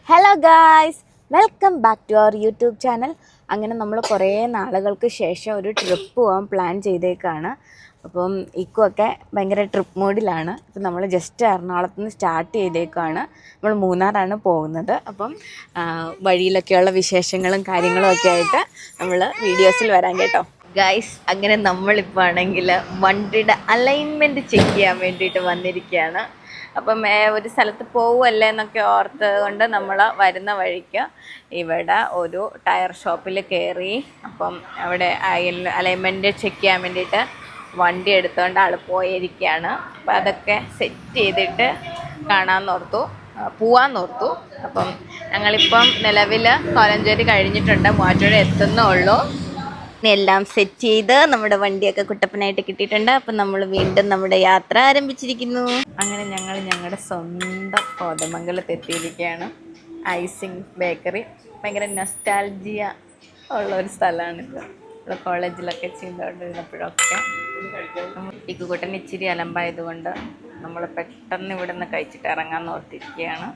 Hello guys, welcome back to our YouTube channel. അങ്ങനെ നമ്മൾ കുറേ നാളുകൾക്ക് ശേഷം ഒരു ട്രിപ്പ് പോകാൻ പ്ലാൻ ചെയ്തേക്കാണ്. അപ്പം ഇക്കുമൊക്കെ ഭയങ്കര ട്രിപ്പ് മൂഡിലാണ്. അപ്പം നമ്മൾ ജസ്റ്റ് എറണാകുളത്ത് നിന്ന് സ്റ്റാർട്ട് ചെയ്തേക്കാണ്. നമ്മൾ മൂന്നാറാണ് പോകുന്നത്. അപ്പം വഴിയിലൊക്കെയുള്ള വിശേഷങ്ങളും കാര്യങ്ങളും ഒക്കെ ആയിട്ട് നമ്മൾ വീഡിയോസിൽ വരാൻ കേട്ടോ ഗായ്സ്. അങ്ങനെ നമ്മളിപ്പോൾ ആണെങ്കിൽ വണ്ടിയുടെ അലൈൻമെൻറ്റ് ചെക്ക് ചെയ്യാൻ വേണ്ടിയിട്ട് വന്നിരിക്കുകയാണ്. അപ്പം ഒരു സ്ഥലത്ത് പോവുമല്ലേ എന്നൊക്കെ ഓർത്ത് കൊണ്ട് നമ്മൾ വരുന്ന വഴിക്ക് ഇവിടെ ഒരു ടയർ ഷോപ്പിൽ കയറി. അപ്പം അവിടെ അലൈൻമെൻറ്റ് ചെക്ക് ചെയ്യാൻ വേണ്ടിയിട്ട് വണ്ടി എടുത്തുകൊണ്ട് ആൾ പോയിരിക്കുകയാണ്. അപ്പം അതൊക്കെ സെറ്റ് ചെയ്തിട്ട് പോവാന്നോർത്തു. അപ്പം ഞങ്ങളിപ്പം നിലവിൽ കോലഞ്ചേരി കഴിഞ്ഞിട്ടുണ്ട്, മൂവാറ്റുപുഴ എത്തുന്നുള്ളൂ. എല്ലാം സെറ്റ് ചെയ്ത് നമ്മുടെ വണ്ടിയൊക്കെ കുട്ടപ്പനായിട്ട് കിട്ടിയിട്ടുണ്ട്. അപ്പം നമ്മൾ വീണ്ടും നമ്മുടെ യാത്ര ആരംഭിച്ചിരിക്കുന്നു. അങ്ങനെ ഞങ്ങൾ ഞങ്ങളുടെ സ്വന്തം കോതമംഗലത്ത് എത്തിയിരിക്കുകയാണ്. ഐസിങ് ബേക്കറി ഭയങ്കര നൊസ്റ്റാൾജിയ ഉള്ള ഒരു സ്ഥലമാണിത്. നമ്മൾ കോളേജിലൊക്കെ ചെയ്തുകൊണ്ടിരുന്നപ്പോഴൊക്കെ ഇക്കുകൂട്ടൻ ഇച്ചിരി അലമ്പായതുകൊണ്ട് നമ്മൾ പെട്ടെന്ന് ഇവിടെ നിന്ന് കഴിച്ചിട്ട് ഇറങ്ങാൻ ഓർത്തിരിക്കുകയാണ്.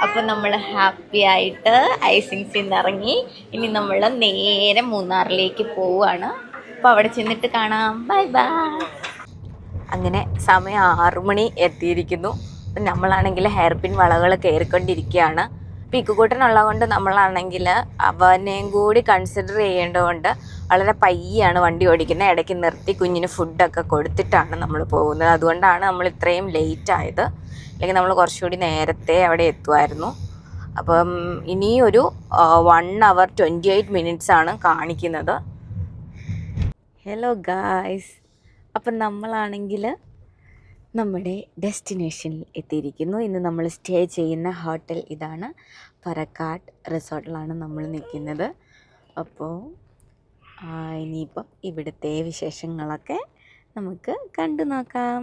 അപ്പോൾ നമ്മൾ ഹാപ്പി ആയിട്ട് ഐസിങ്സിൽ നിന്ന് ഇറങ്ങി. ഇനി നമ്മൾ നേരെ മൂന്നാറിലേക്ക് പോവുകയാണ്. അപ്പോൾ അവിടെ ചെന്നിട്ട് കാണാം. Bye bye. അങ്ങനെ സമയം 6 മണി എത്തിയിരിക്കുന്നു. അപ്പം നമ്മളാണെങ്കിൽ ഹെയർ പിൻ വളകൾ കയറിക്കൊണ്ടിരിക്കുകയാണ്. അപ്പോൾ ഇക്കുകൂട്ടനുള്ളത് കൊണ്ട് നമ്മളാണെങ്കിൽ അവനെയും കൂടി കൺസിഡർ ചെയ്യേണ്ടതുകൊണ്ട് വളരെ പയ്യാണ് വണ്ടി ഓടിക്കുന്നത്. ഇടയ്ക്ക് നിർത്തി കുഞ്ഞിന് ഫുഡൊക്കെ കൊടുത്തിട്ടാണ് നമ്മൾ പോകുന്നത്. അതുകൊണ്ടാണ് നമ്മൾ ഇത്രയും ലേറ്റ് ആയത്. അല്ലെങ്കിൽ നമ്മൾ കുറച്ചുകൂടി നേരത്തെ അവിടെ എത്തുമായിരുന്നു. അപ്പം ഇനിയൊരു 1 hour 28 minutes ആണ് കാണിക്കുന്നത്. ഹലോ ഗായ്സ്, അപ്പം നമ്മളാണെങ്കിൽ നമ്മുടെ ഡെസ്റ്റിനേഷനിൽ എത്തിയിരിക്കുന്നു. ഇന്ന് നമ്മൾ സ്റ്റേ ചെയ്യുന്ന ഹോട്ടൽ ഇതാണ്. പറക്കാട് റിസോർട്ടിലാണ് നമ്മൾ നിൽക്കുന്നത്. അപ്പോൾ ഇനിയിപ്പം ഇവിടുത്തെ വിശേഷങ്ങളൊക്കെ നമുക്ക് കണ്ടു നോക്കാം.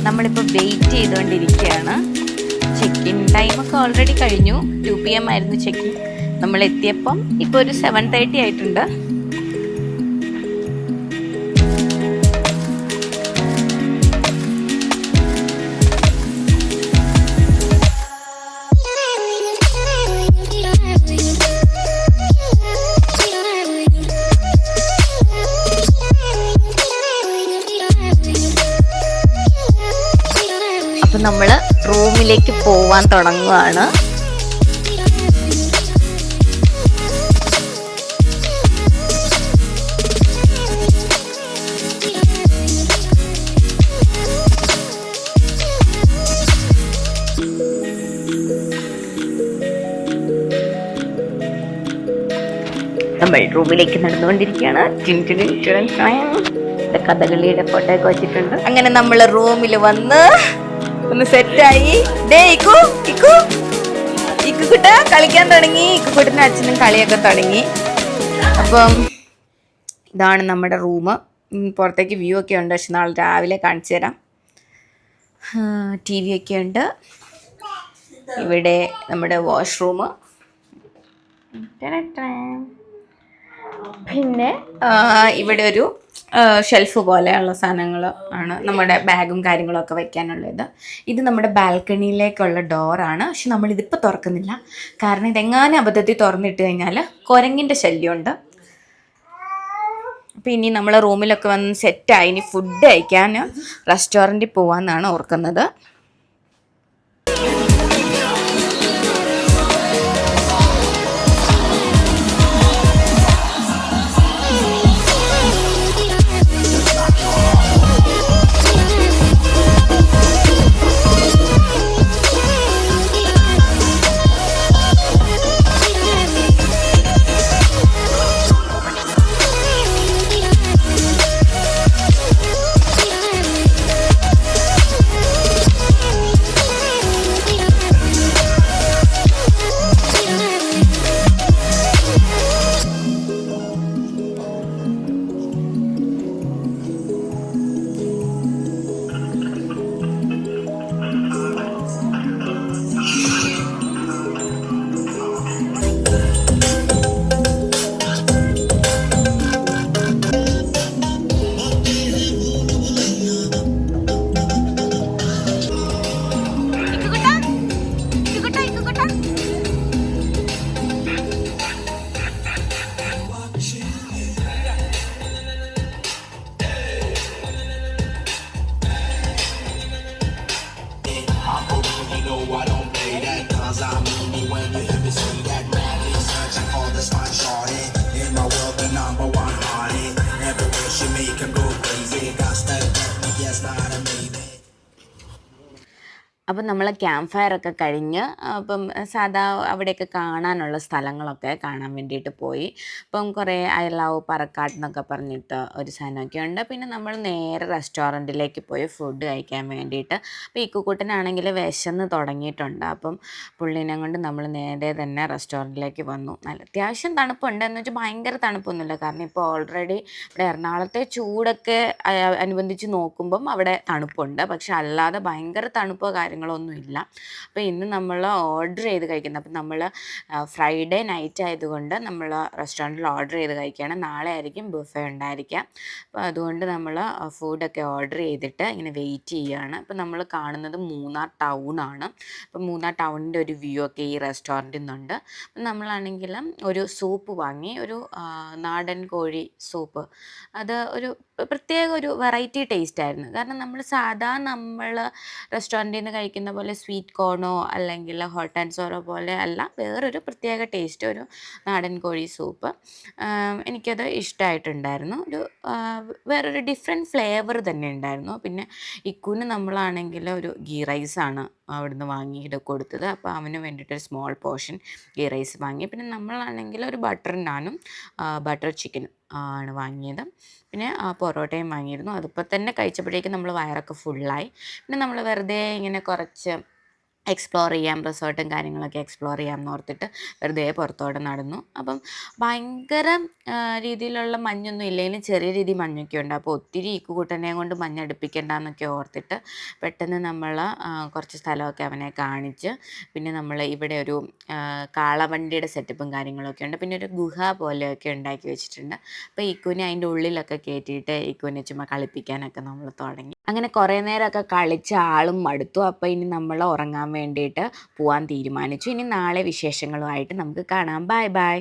നമ്മളിപ്പോൾ വെയിറ്റ് ചെയ്തുകൊണ്ടിരിക്കുകയാണ്. ചെക്ക് ഇൻ ടൈമൊക്കെ ഓൾറെഡി കഴിഞ്ഞു. 2 PM ആയിരുന്നു ചെക്ക് ഇൻ. നമ്മൾ എത്തിയപ്പം ഇപ്പോൾ ഒരു 7:30 ആയിട്ടുണ്ട്. നമ്മൾ റൂമിലേക്ക് പോവാൻ തുടങ്ങുകയാണ്. നമ്മൾ റൂമിലേക്ക് നടന്നുകൊണ്ടിരിക്കുകയാണ്. കഥകളിയുടെ ഫോട്ടോ ഒക്കെ വെച്ചിട്ടുണ്ട്. അങ്ങനെ നമ്മൾ റൂമിൽ വന്ന് ഒന്ന് സെറ്റായി. ഇക്കുകുട്ട കളിക്കാൻ തുടങ്ങി. ഇക്കുകുട്ടനും അച്ഛനും കളിയൊക്കെ തുടങ്ങി. അപ്പം ഇതാണ് നമ്മുടെ റൂം. പുറത്തേക്ക് വ്യൂ ഒക്കെ ഉണ്ട്, പക്ഷെ നാളെ രാവിലെ കാണിച്ചു തരാം. TV ഒക്കെ ഉണ്ട്. ഇവിടെ നമ്മുടെ വാഷ്റൂം, പിന്നെ ഇവിടെ ഒരു ഷെൽഫ് പോലെയുള്ള സാധനങ്ങൾ ആണ്, നമ്മുടെ ബാഗും കാര്യങ്ങളൊക്കെ വയ്ക്കാനുള്ളത്. ഇത് നമ്മുടെ ബാൽക്കണിയിലേക്കുള്ള ഡോറാണ്. പക്ഷെ നമ്മളിതിപ്പോൾ തുറക്കുന്നില്ല, കാരണം ഇതെങ്ങാനും അബദ്ധത്തിൽ തുറന്നിട്ട് കഴിഞ്ഞാൽ കുരങ്ങിൻ്റെ ശല്യമുണ്ട്. അപ്പോൾ ഇനി നമ്മൾ റൂമിലൊക്കെ വന്ന് സെറ്റായി. ഇനി ഫുഡ് കഴിക്കാൻ റെസ്റ്റോറൻറ്റിൽ പോകാമെന്നാണ് ഓർക്കുന്നത്. അപ്പം നമ്മൾ ക്യാമ്പ് ഫയറൊക്കെ കഴിഞ്ഞ് അപ്പം സാധാ അവിടെയൊക്കെ കാണാനുള്ള സ്ഥലങ്ങളൊക്കെ കാണാൻ വേണ്ടിയിട്ട് പോയി. അപ്പം കുറേ ഐ ലവ് പറക്കാട് എന്നൊക്കെ പറഞ്ഞിട്ട് ഒരു സാധനമൊക്കെ ഉണ്ട്. പിന്നെ നമ്മൾ നേരെ റെസ്റ്റോറൻറ്റിലേക്ക് പോയി ഫുഡ് കഴിക്കാൻ വേണ്ടിയിട്ട്. അപ്പോൾ ഈ കുക്കുട്ടനാണെങ്കിൽ വിശന്ന് തുടങ്ങിയിട്ടുണ്ട്. അപ്പം പുള്ളീനെ കൊണ്ട് നമ്മൾ നേരെ തന്നെ റെസ്റ്റോറൻറ്റിലേക്ക് വന്നു. നല്ല അത്യാവശ്യം തണുപ്പുണ്ട്, എന്ന് വെച്ചാൽ ഭയങ്കര തണുപ്പൊന്നുമില്ല. കാരണം ഇപ്പോൾ ഓൾറെഡി ഇവിടെ എറണാകുളത്തെ ചൂടൊക്കെ അനുബന്ധിച്ച് നോക്കുമ്പം അവിടെ തണുപ്പുണ്ട്. പക്ഷെ അല്ലാതെ ഭയങ്കര തണുപ്പോ കാര്യങ്ങളോ ഒന്നും ഇല്ല. അപ്പോൾ ഇന്ന് നമ്മൾ ഓർഡർ ചെയ്ത് കഴിക്കുന്നത്. അപ്പം നമ്മൾ ഫ്രൈഡേ നൈറ്റ് ആയതുകൊണ്ട് നമ്മൾ റെസ്റ്റോറൻറ്റിൽ ഓർഡർ ചെയ്ത് കഴിക്കുകയാണ്. നാളെ ആയിരിക്കും ബുഫേ ഉണ്ടായിരിക്കുക. അപ്പോൾ അതുകൊണ്ട് നമ്മൾ ഫുഡൊക്കെ ഓർഡർ ചെയ്തിട്ട് ഇങ്ങനെ വെയിറ്റ് ചെയ്യുകയാണ്. അപ്പം നമ്മൾ കാണുന്നത് മൂന്നാർ ടൗണാണ്. അപ്പം മൂന്നാർ ടൗണിൻ്റെ ഒരു വ്യൂ ഒക്കെ ഈ റെസ്റ്റോറൻറ്റിൽ നിന്നുണ്ട്. അപ്പം നമ്മളാണെങ്കിൽ ഒരു സൂപ്പ് വാങ്ങി, ഒരു നാടൻ കോഴി സൂപ്പ്. അത് ഒരു പ്രത്യേക ഒരു വെറൈറ്റി ടേസ്റ്റ് ആയിരുന്നു. കാരണം നമ്മൾ റെസ്റ്റോറൻറ്റിൽ നിന്ന് കഴിക്കുന്ന പോലെ സ്വീറ്റ് കോണോ അല്ലെങ്കിൽ ഹോട്ട് ആൻഡ് സോറോ പോലെ അല്ല, വേറൊരു പ്രത്യേക ടേസ്റ്റ്, ഒരു നാടൻ കോഴി സൂപ്പ്. എനിക്കത് ഇഷ്ടമായിട്ടുണ്ടായിരുന്നു. ഒരു വേറൊരു ഡിഫറെൻറ്റ് ഫ്ലേവർ തന്നെ ഉണ്ടായിരുന്നു. പിന്നെ ഇക്കുവിന് നമ്മളാണെങ്കിൽ ഒരു ഗീ റൈസാണ് അവിടുന്ന് വാങ്ങിയിട്ട് കൊടുത്തത്. അപ്പോൾ അവന് വേണ്ടിയിട്ടൊരു സ്മോൾ പോർഷൻ ഗീ റൈസ് വാങ്ങി. പിന്നെ നമ്മളാണെങ്കിൽ ഒരു ബട്ടർ നാനും ബട്ടർ ചിക്കനും ആണ് വാങ്ങിയത്. പിന്നെ പൊറോട്ടയും വാങ്ങിയിരുന്നു. അതിപ്പോൾ തന്നെ കഴിച്ചപ്പോഴേക്കും നമ്മൾ വയറൊക്കെ ഫുള്ളായി. പിന്നെ നമ്മൾ വെറുതെ ഇങ്ങനെ കുറച്ച് എക്സ്പ്ലോർ ചെയ്യാം, റിസോർട്ടും കാര്യങ്ങളൊക്കെ എക്സ്പ്ലോർ ചെയ്യാമെന്ന് ഓർത്തിട്ട് വെറുതെ പുറത്തോടെ നടന്നു. അപ്പം ഭയങ്കര രീതിയിലുള്ള മഞ്ഞൊന്നും ഇല്ലെങ്കിലും ചെറിയ രീതിയിൽ മഞ്ഞൊക്കെ ഉണ്ട്. അപ്പോൾ ഒത്തിരി ഇക്കുകൂട്ടനെയും കൊണ്ട് മഞ്ഞടുപ്പിക്കണ്ടെന്നൊക്കെ ഓർത്തിട്ട് പെട്ടെന്ന് നമ്മൾ കുറച്ച് സ്ഥലമൊക്കെ അവനെ കാണിച്ച്, പിന്നെ നമ്മൾ ഇവിടെ ഒരു കാളവണ്ടിയുടെ സെറ്റപ്പും കാര്യങ്ങളൊക്കെ ഉണ്ട്. പിന്നെ ഒരു ഗുഹ പോലെയൊക്കെ ഉണ്ടാക്കി വെച്ചിട്ടുണ്ട്. അപ്പോൾ ഇക്കുവിനെ അതിൻ്റെ ഉള്ളിലൊക്കെ കയറ്റിയിട്ട് ഇക്കുവിനെ ചുമ്മാ കളിപ്പിക്കാനൊക്കെ നമ്മൾ തുടങ്ങി. അങ്ങനെ കുറേ നേരമൊക്കെ കളിച്ച് ആളും മടുത്തു. അപ്പോൾ ഇനി നമ്മൾ ഉറങ്ങാൻ വേണ്ടിയിട്ട് പോവാൻ തീരുമാനിച്ചു. ഇനി നാളെ വിശേഷങ്ങളുമായിട്ട് നമുക്ക് കാണാം. Bye bye.